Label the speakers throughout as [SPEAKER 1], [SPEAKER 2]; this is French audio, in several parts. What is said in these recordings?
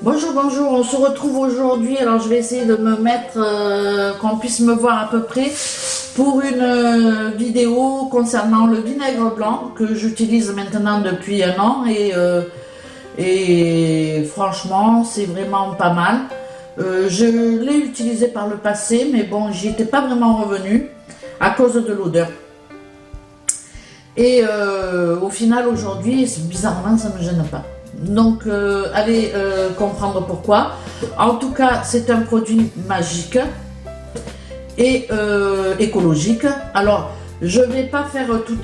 [SPEAKER 1] Bonjour, bonjour, on se retrouve aujourd'hui. Alors je vais essayer de me mettre, qu'on puisse me voir à peu près pour une vidéo concernant le vinaigre blanc que j'utilise maintenant depuis un an et franchement c'est vraiment pas mal. Je l'ai utilisé par le passé mais bon j'y étais pas vraiment revenue à cause de l'odeur. Et au final aujourd'hui, bizarrement ça me gêne pas. Donc allez comprendre pourquoi. En tout cas c'est un produit magique et écologique. Alors je vais pas faire tout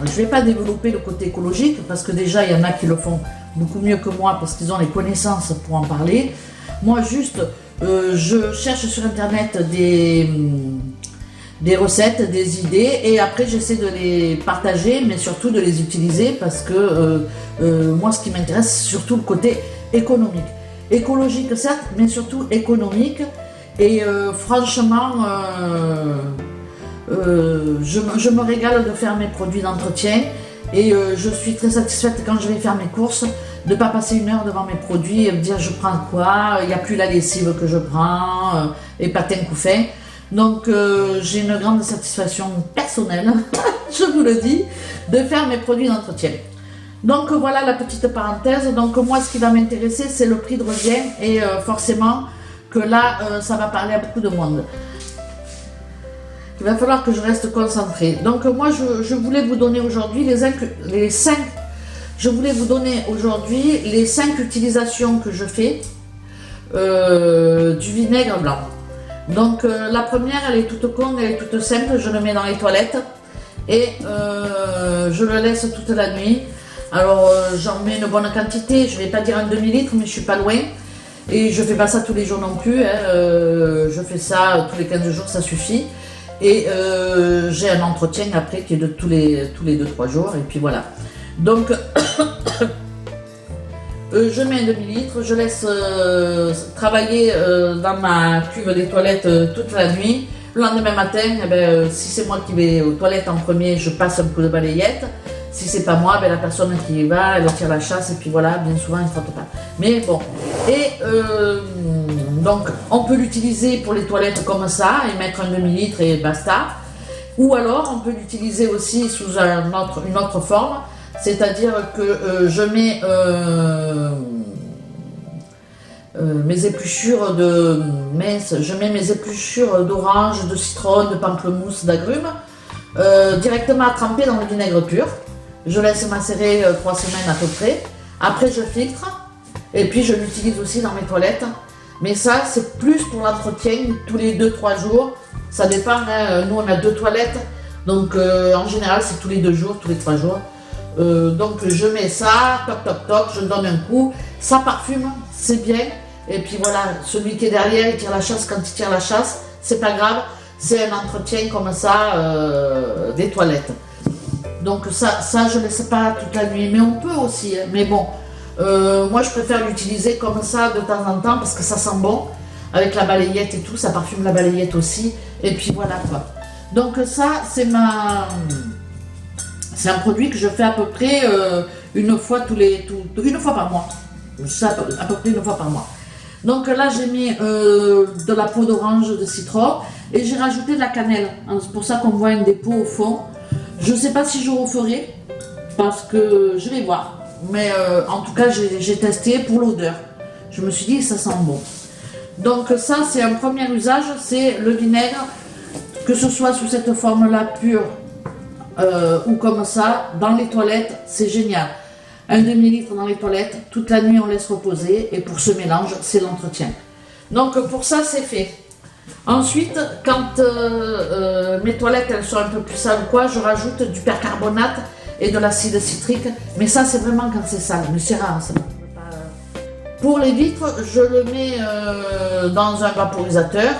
[SPEAKER 1] je vais pas développer le côté écologique parce que déjà il y en a qui le font beaucoup mieux que moi parce qu'ils ont les connaissances pour en parler. Moi juste je cherche sur internet des recettes, des idées et après j'essaie de les partager mais surtout de les utiliser parce que moi ce qui m'intéresse c'est surtout le côté économique. Écologique certes mais surtout économique et franchement je me régale de faire mes produits d'entretien et je suis très satisfaite quand je vais faire mes courses de ne pas passer une heure devant mes produits et me dire je prends quoi, il n'y a plus la lessive que je prends et patin couffin. Donc j'ai une grande satisfaction personnelle, je vous le dis, de faire mes produits d'entretien. Donc voilà la petite parenthèse. Donc moi ce qui va m'intéresser c'est le prix de revient et forcément que là ça va parler à beaucoup de monde. Il va falloir que je reste concentrée. Donc moi je voulais vous donner aujourd'hui les 5 utilisations que je fais du vinaigre blanc. Donc la première elle est toute con, elle est toute simple, je le mets dans les toilettes et je le laisse toute la nuit. Alors j'en mets une bonne quantité, je vais pas dire un demi-litre mais je suis pas loin. Et je fais pas ça tous les jours non plus, hein. Je fais ça tous les 15 jours, ça suffit. Et j'ai un entretien après qui est de tous les 2-3 jours et puis voilà. Donc je mets un demi-litre, je laisse travailler dans ma cuve des toilettes toute la nuit. Le lendemain matin, si c'est moi qui vais aux toilettes en premier, je passe un coup de balayette. Si c'est pas moi, la personne qui y va, elle tire la chasse et puis voilà, bien souvent elle ne frotte pas. Mais bon, et donc on peut l'utiliser pour les toilettes comme ça et mettre un demi-litre et basta. Ou alors on peut l'utiliser aussi sous une autre forme. C'est-à-dire que je mets mes épluchures de mince, je mets mes épluchures d'orange, de citron, de pamplemousse, d'agrumes directement à tremper dans le vinaigre pur. Je laisse macérer 3 semaines à peu près. Après je filtre et puis je l'utilise aussi dans mes toilettes. Mais ça c'est plus pour l'entretien tous les 2-3 jours. Ça dépend, hein. Nous on a 2 toilettes. Donc en général c'est tous les 2 jours, tous les 3 jours. Donc je mets ça, toc toc toc, je donne un coup, ça parfume, c'est bien. Et puis voilà, celui qui est derrière, il tire la chasse quand il tire la chasse, c'est pas grave, c'est un entretien comme ça des toilettes. Donc ça je laisse pas toute la nuit, mais on peut aussi, hein. Mais bon, moi je préfère l'utiliser comme ça de temps en temps parce que ça sent bon, avec la balayette et tout, ça parfume la balayette aussi, et puis voilà quoi. Donc ça c'est c'est un produit que je fais à peu près une fois par mois. Ça, à peu près une fois par mois. Donc là j'ai mis de la peau d'orange, de citron et j'ai rajouté de la cannelle. C'est pour ça qu'on voit un dépôt au fond. Je ne sais pas si je referai parce que je vais voir. Mais en tout cas j'ai testé pour l'odeur. Je me suis dit que ça sent bon. Donc ça c'est un premier usage, c'est le vinaigre, que ce soit sous cette forme-là pure. Ou comme ça, dans les toilettes, c'est génial. Un demi-litre dans les toilettes, toute la nuit on laisse reposer et pour ce mélange, c'est l'entretien. Donc pour ça, c'est fait. Ensuite, quand mes toilettes elles sont un peu plus sales ou quoi, je rajoute du percarbonate et de l'acide citrique. Mais ça, c'est vraiment quand c'est sale, mais c'est rare ça. Pour les vitres, je le mets dans un vaporisateur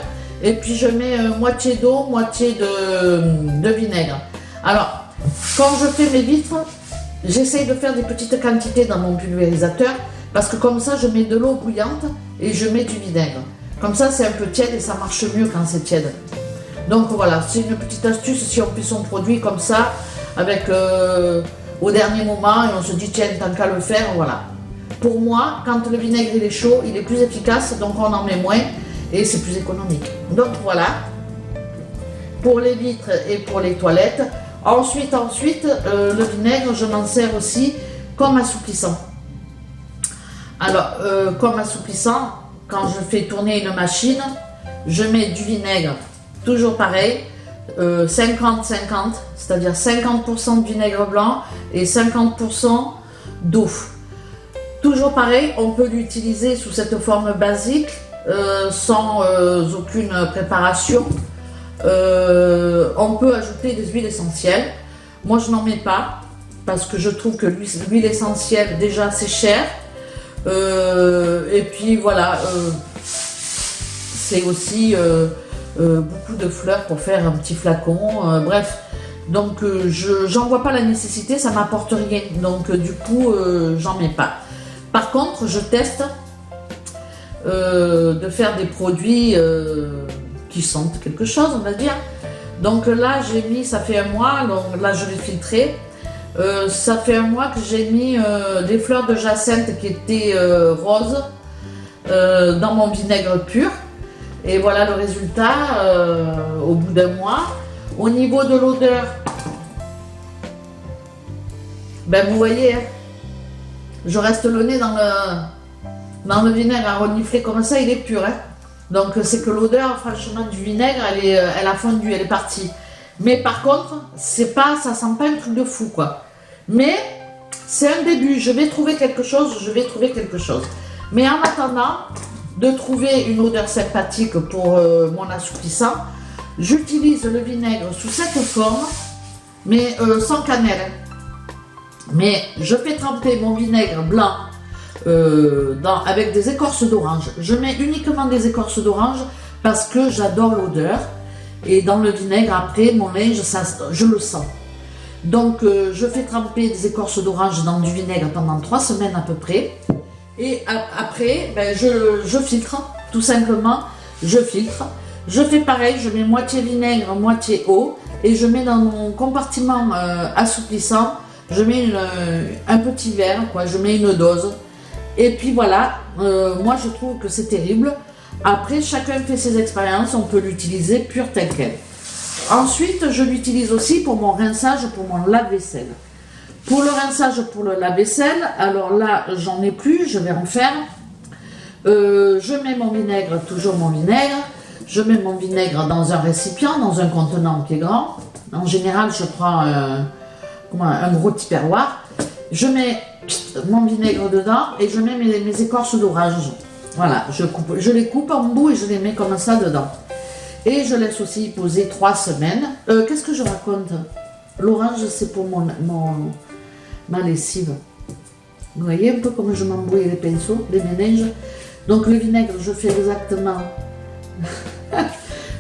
[SPEAKER 1] et puis je mets moitié d'eau, moitié de vinaigre. Alors, quand je fais mes vitres, j'essaye de faire des petites quantités dans mon pulvérisateur parce que comme ça, je mets de l'eau bouillante et je mets du vinaigre. Comme ça, c'est un peu tiède et ça marche mieux quand c'est tiède. Donc voilà, c'est une petite astuce si on fait son produit comme ça, avec au dernier moment et on se dit tiens, tant qu'à le faire, voilà. pour moi, quand le vinaigre il est chaud, il est plus efficace, donc on en met moins et c'est plus économique. Donc voilà, pour les vitres et pour les toilettes. Ensuite, le vinaigre, je m'en sers aussi comme assouplissant. Alors, comme assouplissant, quand je fais tourner une machine, je mets du vinaigre, toujours pareil, 50-50, c'est-à-dire 50% de vinaigre blanc et 50% d'eau. Toujours pareil, on peut l'utiliser sous cette forme basique, sans aucune préparation. On peut ajouter des huiles essentielles. Moi, je n'en mets pas parce que je trouve que l'huile essentielle, déjà, c'est cher. Et puis voilà, c'est aussi beaucoup de fleurs pour faire un petit flacon. Bref, donc j'en vois pas la nécessité, ça m'apporte rien. Donc du coup, j'en mets pas. Par contre, je teste de faire des produits qui sentent quelque chose, on va dire. Donc là, j'ai mis, ça fait un mois, donc là je l'ai filtré. Ça fait un mois que j'ai mis des fleurs de jacinthe qui étaient roses dans mon vinaigre pur. Et voilà le résultat au bout d'un mois. Au niveau de l'odeur, ben vous voyez, hein, je reste le nez dans le vinaigre à renifler comme ça, il est pur. Hein. Donc c'est que l'odeur, franchement, du vinaigre, elle a fondu, elle est partie. Mais par contre, ça sent pas un truc de fou, quoi. Mais c'est un début, je vais trouver quelque chose. Mais en attendant de trouver une odeur sympathique pour mon assouplissant, j'utilise le vinaigre sous cette forme, mais sans cannelle. Mais je fais tremper mon vinaigre blanc avec des écorces d'orange. Je mets uniquement des écorces d'orange parce que j'adore l'odeur. Et dans le vinaigre, après, mon linge, je le sens. Donc, je fais tremper des écorces d'orange dans du vinaigre pendant 3 semaines à peu près. Et après, ben, je filtre, tout simplement. Je filtre. Je fais pareil, je mets moitié vinaigre, moitié eau. Et je mets dans mon compartiment assouplissant, je mets un petit verre, quoi, je mets une dose. Et puis voilà, moi je trouve que c'est terrible. Après, chacun fait ses expériences, on peut l'utiliser pur tel quel. Ensuite, je l'utilise aussi pour mon rinçage, pour mon lave-vaisselle. Pour le rinçage, pour le lave-vaisselle, alors là, j'en ai plus, je vais en faire. Je mets mon vinaigre, toujours mon vinaigre. Je mets mon vinaigre dans un récipient, dans un contenant qui est grand. En général, je prends un gros tupperware. Je mets mon vinaigre dedans et je mets mes écorces d'orange. Voilà, je les coupe en bout et je les mets comme ça dedans. Et je laisse aussi poser 3 semaines. Qu'est-ce que je raconte? L'orange, c'est pour ma lessive. Vous voyez un peu comme je m'embrouille les pinceaux, les méninges. Donc le vinaigre, je fais exactement...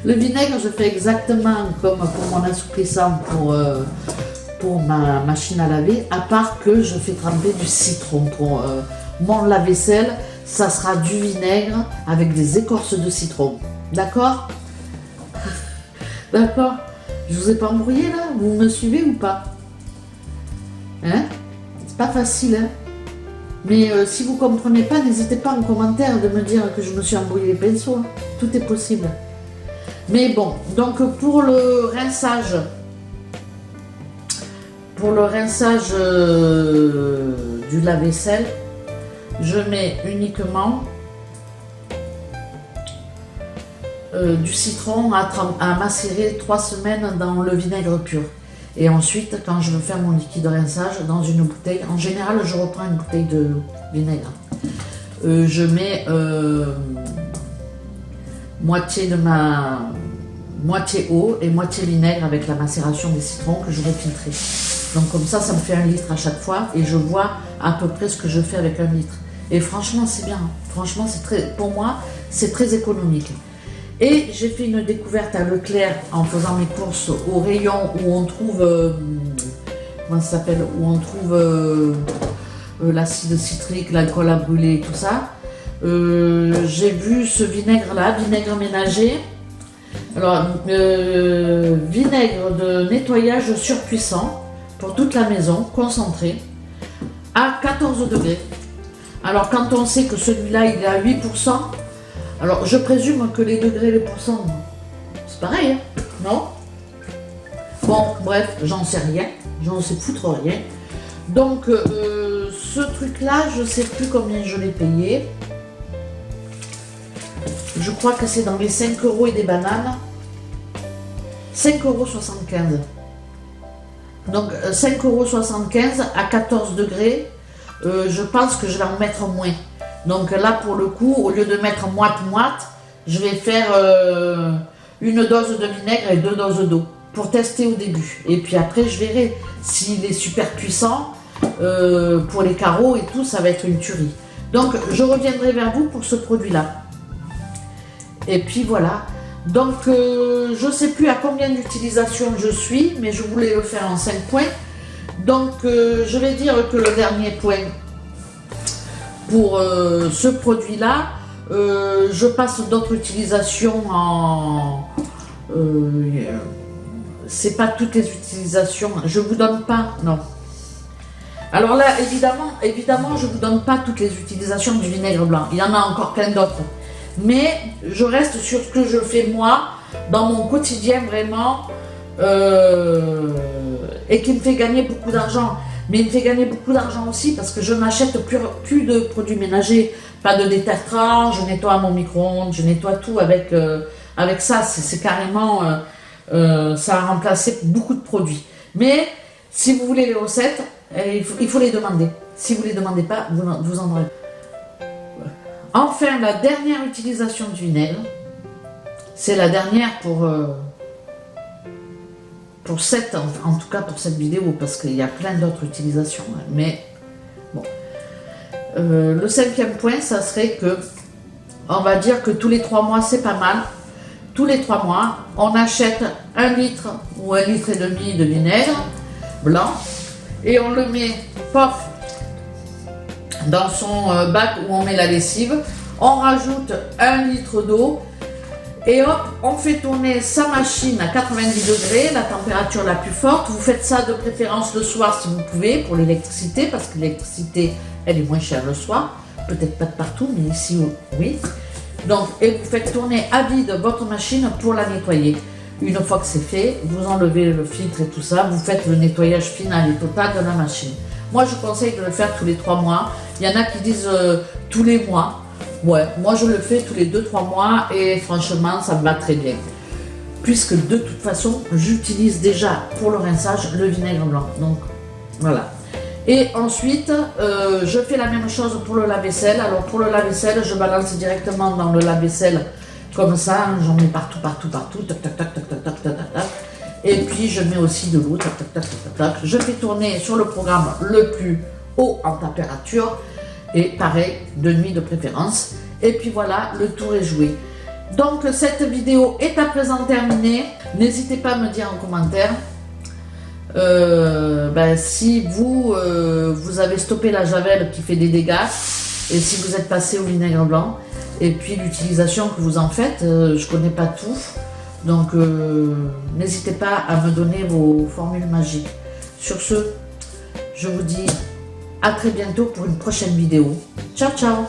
[SPEAKER 1] le vinaigre, je fais exactement comme pour mon assouplissant pour ma machine à laver, à part que je fais tremper du citron pour mon lave-vaisselle. Ça sera du vinaigre avec des écorces de citron. D'accord? D'accord? Je vous ai pas embrouillé là? Vous me suivez ou pas? Hein? C'est pas facile, hein? Mais si vous comprenez pas, n'hésitez pas en commentaire de me dire que je me suis embrouillé les pinceaux. Hein. Tout est possible. Mais bon, donc pour le rinçage du lave-vaisselle, je mets uniquement du citron à macérer 3 semaines dans le vinaigre pur. Et ensuite, quand je veux faire mon liquide de rinçage, dans une bouteille, en général, je reprends une bouteille de vinaigre. Je mets moitié eau et moitié vinaigre avec la macération des citrons que je vais filtrer. Donc comme ça me fait 1 litre à chaque fois et je vois à peu près ce que je fais avec 1 litre. Et franchement, c'est bien. Franchement, pour moi, c'est très économique. Et j'ai fait une découverte à Leclerc en faisant mes courses au rayon où on trouve, comment ça s'appelle, où on trouve l'acide citrique, l'alcool à brûler, tout ça. J'ai vu ce vinaigre-là, vinaigre ménager. Alors, vinaigre de nettoyage surpuissant pour toute la maison, concentré, à 14 degrés. Alors quand on sait que celui-là il est à 8%, alors je présume que les degrés et les pourcents, c'est pareil, hein, non? Bon, bref, j'en sais rien, j'en sais foutre rien. Donc ce truc-là, je sais plus combien je l'ai payé. Je crois que c'est dans les 5 € et des bananes. 5,75 €. Donc 5,75 € à 14 degrés, je pense que je vais en mettre moins. Donc là pour le coup, au lieu de mettre moite-moite, je vais faire une dose de vinaigre et 2 doses d'eau pour tester au début. Et puis après je verrai s'il est super puissant pour les carreaux et tout, ça va être une tuerie. Donc je reviendrai vers vous pour ce produit-là. Et puis voilà. Donc je ne sais plus à combien d'utilisations je suis, mais je voulais le faire en 5 points. Donc je vais dire que le dernier point pour ce produit-là, je passe d'autres utilisations en... c'est pas toutes les utilisations, je vous donne pas, non. Alors là, évidemment, je vous donne pas toutes les utilisations du vinaigre blanc, il y en a encore plein d'autres. Mais je reste sur ce que je fais moi, dans mon quotidien vraiment, et qui me fait gagner beaucoup d'argent. Mais il me fait gagner beaucoup d'argent aussi parce que je n'achète plus de produits ménagers, pas de détergent, je nettoie mon micro-ondes, je nettoie tout avec ça. C'est carrément, ça a remplacé beaucoup de produits. Mais si vous voulez les recettes, il faut les demander. Si vous ne les demandez pas, vous en aurez. Enfin, la dernière utilisation du vinaigre, c'est la dernière pour cette, en tout cas pour cette vidéo, parce qu'il y a plein d'autres utilisations. Hein, mais bon, le 5e point, ça serait que, on va dire que tous les 3 mois, c'est pas mal. Tous les 3 mois, on achète 1 litre ou 1,5 litre de vinaigre blanc et on le met, pof, dans son bac où on met la lessive, on rajoute 1 litre d'eau et hop, on fait tourner sa machine à 90 degrés, la température la plus forte. Vous faites ça de préférence le soir si vous pouvez pour l'électricité, parce que l'électricité elle est moins chère le soir, peut-être pas de partout, mais ici oui. Donc, et vous faites tourner à vide votre machine pour la nettoyer. Une fois que c'est fait, vous enlevez le filtre et tout ça, vous faites le nettoyage final et total de la machine. Moi, je conseille de le faire tous les 3 mois. Il y en a qui disent tous les mois. Ouais, moi je le fais tous les 2-3 mois et franchement, ça me va très bien. Puisque de toute façon, j'utilise déjà pour le rinçage le vinaigre blanc. Donc, voilà. Et ensuite, je fais la même chose pour le lave-vaisselle. Alors, pour le lave-vaisselle, je balance directement dans le lave-vaisselle comme ça. J'en mets partout, tac, tac, tac, tac, tac, tac, tac, tac. Et puis je mets aussi de l'eau, tac, tac, tac, tac, tac. Je fais tourner sur le programme le plus haut en température et pareil, de nuit de préférence. Et puis voilà, le tour est joué. Donc cette vidéo est à présent terminée. N'hésitez pas à me dire en commentaire si vous avez stoppé la javel qui fait des dégâts et si vous êtes passé au vinaigre blanc. Et puis l'utilisation que vous en faites, je connais pas tout. Donc, n'hésitez pas à me donner vos formules magiques. Sur ce, je vous dis à très bientôt pour une prochaine vidéo. Ciao, ciao!